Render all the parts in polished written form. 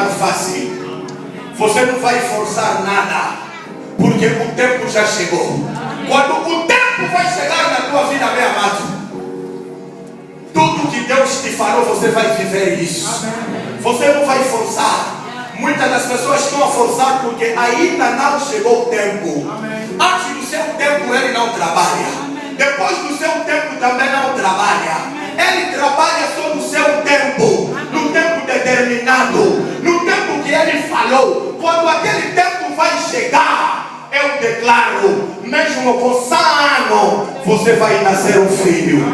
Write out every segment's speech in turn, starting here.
tornar fácil. Você não vai forçar nada, porque o tempo já chegou. Quando o tempo vai chegar na tua vida, meu amado, tudo que Deus te falou, você vai viver isso. Você não vai forçar. Muitas das pessoas estão a forçar porque ainda não chegou o tempo. Antes do seu tempo ele não trabalha. Depois do seu tempo também não trabalha. Ele trabalha só no seu tempo, no tempo determinado, no tempo que ele falou. Quando aquele tempo vai chegar, eu declaro, mesmo com 100 anos, você vai nascer um filho.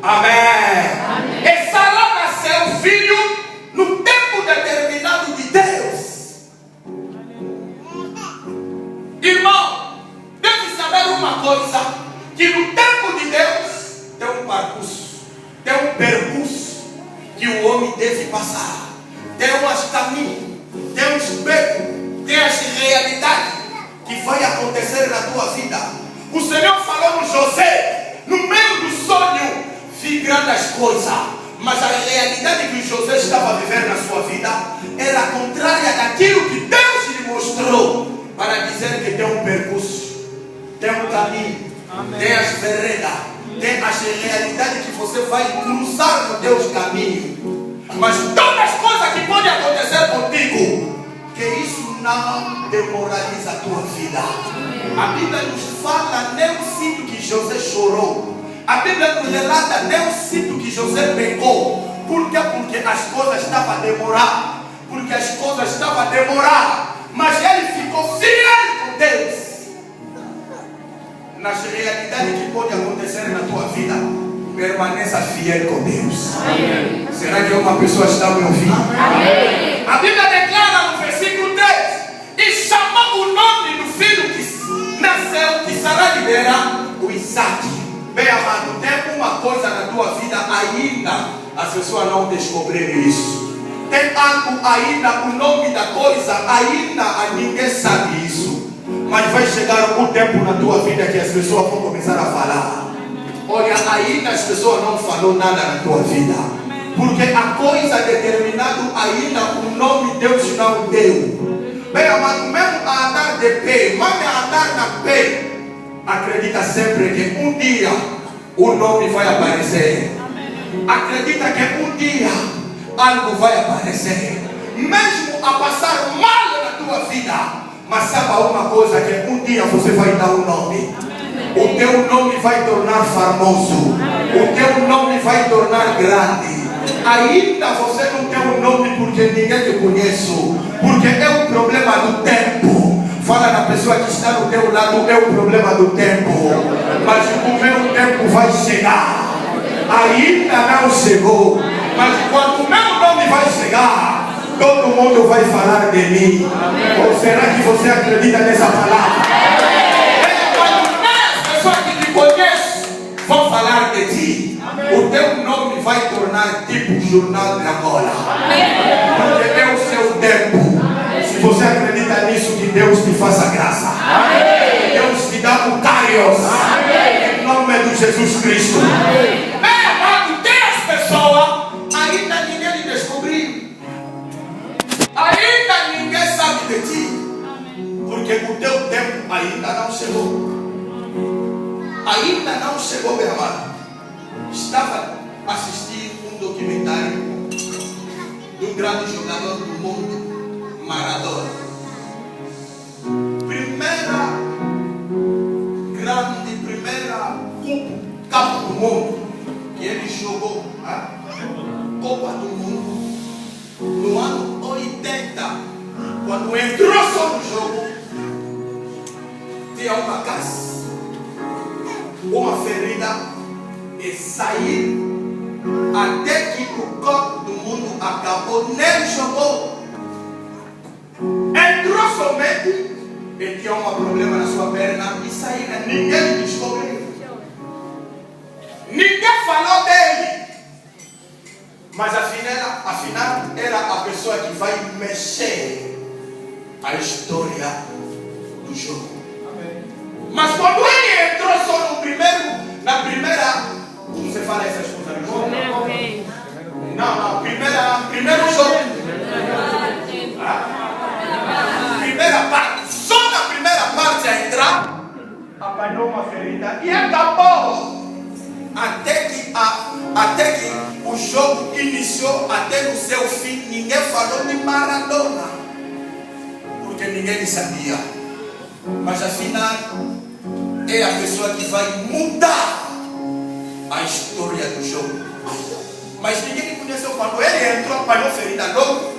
Amém. E Sara nasceu filho no tempo determinado de Deus. Irmão, deve saber uma coisa, que no tempo de Deus tem um percurso que o homem deve passar. Tem uns caminhos, tem uns becos, tem as realidades que vai acontecer na tua vida. O Senhor falou no José, no meio do sonho, vi grandes coisas, mas a realidade que o José estava vivendo na sua vida era contrária daquilo que Deus lhe mostrou, para dizer que tem um percurso, tem um caminho, tem as veredas, tem as realidades que você vai cruzar no teu caminho. Mas todas as coisas que podem acontecer contigo, que isso não demoraliza a tua vida. A Bíblia nos fala, nem o sítio que José chorou. A Bíblia nos relata, nem o sítio que José pecou. Por quê? Porque as coisas estavam a demorar. Porque as coisas estavam a demorar. Mas ele ficou fiel com Deus. Nas realidades que podem acontecer na tua vida, permaneça fiel com Deus. Amém. Será que uma pessoa está me ouvindo? Amém. A Bíblia declara no versículo 3: e chamou o nome do filho que nasceu, que será liberar, o Isaac. Bem amado, tem uma coisa na tua vida ainda as pessoas não descobriram isso. Tem algo ainda, o nome da coisa ainda ninguém sabe isso. Mas vai chegar um tempo na tua vida que as pessoas vão começar a falar. Olha, ainda as pessoas não falaram nada na tua vida. Porque a coisa determinada ainda o nome Deus não deu. Bem amado, mesmo a andar de pé, mesmo a andar na pé, acredita sempre que um dia o nome vai aparecer. Acredita que um dia algo vai aparecer. Mesmo a passar mal na tua vida, mas saiba uma coisa, que um dia você vai dar um nome. O teu nome vai tornar famoso. O teu nome vai tornar grande. Ainda você não tem um nome porque ninguém te conhece. Porque é o problema do tempo. Fala na pessoa que está do teu lado, é o problema do tempo. Mas o meu tempo vai chegar. Ainda não chegou. Mas quando o meu nome vai chegar, todo mundo vai falar de mim. Amém. Ou será que você acredita nessa palavra? Quando as pessoas que te conhecem vão falar de ti, o teu nome vai tornar tipo jornal de Angola. Porque é o seu tempo. Se você acredita nisso, que Deus te faça graça. Deus te dá o Carios. Em nome de Jesus Cristo. Tem as pessoas, ainda ninguém lhe descobriu. Ainda ninguém sabe de ti. Porque o teu tempo ainda não chegou. Ainda não chegou, meu amado. Estava assistindo um documentário de um grande jogador do mundo, Maradona. Primeira Copa do Mundo que ele jogou, Copa do Mundo, no ano 80, quando entrou só no jogo, tinha uma casa, uma ferida, e saiu até que o Copa do Mundo acabou, nem jogou. Entrou somente e tinha um problema na sua perna e saiu, ninguém descobriu. Ninguém falou dele. Mas afinal era a pessoa que vai mexer a história do jogo. Amém. Mas quando ele entrou só na primeira, como você fala essas coisas no jogo? Não, primeiro jogo. uma ferida e acabou. Até que o jogo iniciou, até no seu fim, ninguém falou de Maradona, porque ninguém sabia. Mas afinal, é a pessoa que vai mudar a história do jogo. Mas ninguém conheceu quando ele entrou, apanhou ferida logo,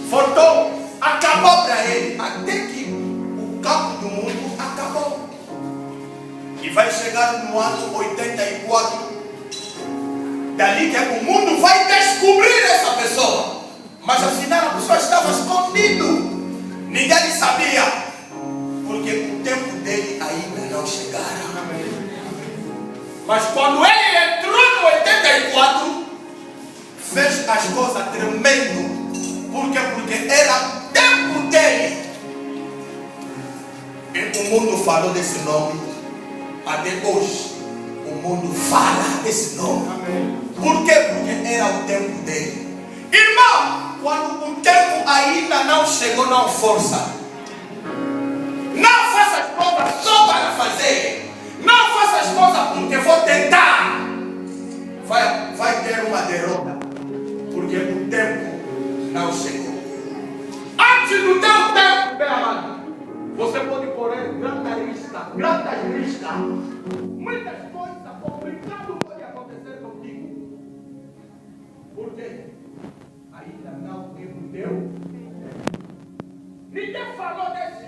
voltou, acabou para ele, até que o campo do mundo acabou. E vai chegar no ano 84, dali que o mundo vai descobrir essa pessoa. Mas afinal a pessoa estava escondida, ninguém sabia, porque o tempo dele ainda não chegara. Mas quando ele entrou no 84, fez as coisas tremendo. Por quê? Porque era o tempo dele. E o mundo falou desse nome. Até hoje, o mundo fala desse nome. Por quê? Porque era o tempo dele. Irmão, quando o tempo ainda não chegou, não força. Não faça as coisas só para fazer. Não faça as coisas porque vou tentar. Vai ter uma derrota. Porque o tempo não chegou. Antes do teu tempo, meu amado, você pode correr grandes riscas. Muitas coisas complicadas podem acontecer contigo. Por quê? Ainda não é o teu tempo. Ninguém falou desse